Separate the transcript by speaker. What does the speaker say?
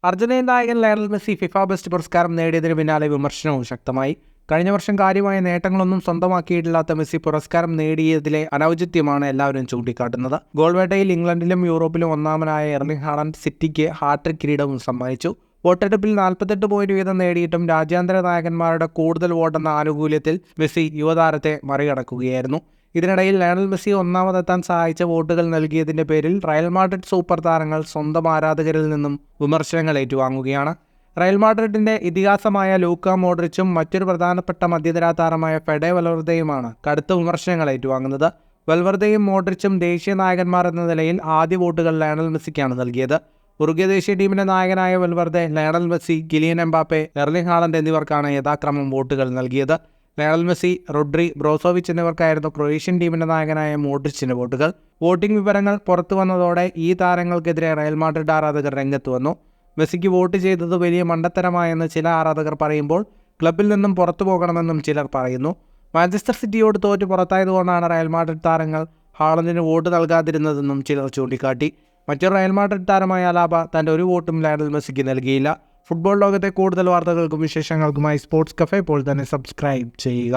Speaker 1: Argentine നായകൻ Lionel Messi FIFA best പുരസ്കാരം നേടിയതിന് പിന്നാലെ വിമർശനവും ശക്തമായി. കഴിഞ്ഞ വർഷം കാര്യമായ നേട്ടങ്ങളൊന്നും സ്വന്തമാക്കിയിട്ടില്ലാത്ത മെസ്സി പുരസ്കാരം നേടിയതിലെ അനൗചിത്യമാണ് എല്ലാവരും ചൂണ്ടിക്കാട്ടുന്നത്. ഗോൾവേട്ടയിൽ ഇംഗ്ലണ്ടിലും യൂറോപ്പിലും ഒന്നാമനായ എർലിംഗ് ഹാലൻഡ് സിറ്റിക്ക് ഹാട്രിക് കിരീടവും സമ്മാനിച്ചു. വോട്ടെടുപ്പിൽ 48 പോയിന്റ് വീതം നേടിയിട്ടും രാജ്യാന്തര നായകന്മാരുടെ കൂടുതൽ വോട്ടെന്ന ആനുകൂല്യത്തിൽ മെസ്സി യുവതാരത്തെ മറികടക്കുകയായിരുന്നു. ഇതിനിടയിൽ ലയണൽ മെസ്സി ഒന്നാമതെത്താൻ സഹായിച്ച വോട്ടുകൾ നൽകിയതിന്റെ പേരിൽ റയൽ മാഡ്രിഡ് സൂപ്പർ താരങ്ങൾ സ്വന്തം ആരാധകരിൽ നിന്നും വിമർശനങ്ങൾ ഏറ്റുവാങ്ങുകയാണ്. റയൽ മാഡ്രിഡിന്റെ ഇതിഹാസമായ ലൂക്ക മോഡ്രിച്ചും മറ്റൊരു പ്രധാനപ്പെട്ട മധ്യനിര താരമായ ഫെഡെ വൽവർദെയുമാണ് കടുത്ത വിമർശനങ്ങൾ ഏറ്റുവാങ്ങുന്നത്. വൽവർദെയും മോഡ്രിച്ചും ദേശീയ നായകന്മാർ എന്ന നിലയിൽ ആദ്യ വോട്ടുകൾ ലയണൽ മെസ്സിക്കാണ് നൽകിയത്. ഉറുഗ്വേ ദേശീയ ടീമിന്റെ നായകനായ Valverde, Lionel Messi, Kylian Mbappe, Erling Haaland എന്നിവർക്കാണ് യഥാക്രമം വോട്ടുകൾ നൽകിയത്. ലയണൽ മെസ്സി, റോഡ്രി, ബ്രോസോവിച്ച് എന്നിവർക്കായിരുന്നു ക്രൊയേഷ്യൻ ടീമിന്റെ നായകനായ മോഡ്രിച്ചിന്റെ വോട്ടുകൾ. വോട്ടിംഗ് വിവരങ്ങൾ പുറത്തു വന്നതോടെ ഈ താരങ്ങൾക്കെതിരെ റയൽ മാഡ്രിഡ് ആരാധകർ രംഗത്ത് വന്നു. മെസ്സിക്ക് വോട്ട് ചെയ്തത് വലിയ മണ്ടത്തരമായെന്ന് ചില ആരാധകർ പറയുമ്പോൾ ക്ലബിൽ നിന്നും പുറത്തു പോകണമെന്നും ചിലർ പറയുന്നു. മാഞ്ചസ്റ്റർ സിറ്റിയോട് തോറ്റു പുറത്തായതുകൊണ്ടാണ് റയൽ മാഡ്രിഡ് താരങ്ങൾ ഹാളണ്ടിന് വോട്ട് നൽകാതിരുന്നതെന്നും ചിലർ ചൂണ്ടിക്കാട്ടി. മറ്റൊരു റയൽ മാഡ്രിഡ് താരമായ അലാബ തൻ്റെ ഒരു വോട്ടും ലയണൽ മെസ്സിക്ക് നൽകിയില്ല. ഫുട്ബോൾ ലോകത്തെ കൂടുതൽ വാർത്തകൾക്കും വിശേഷങ്ങൾക്കുമായി സ്പോർട്സ് കഫേ ഇപ്പോൾ തന്നെ സബ്സ്ക്രൈബ് ചെയ്യുക.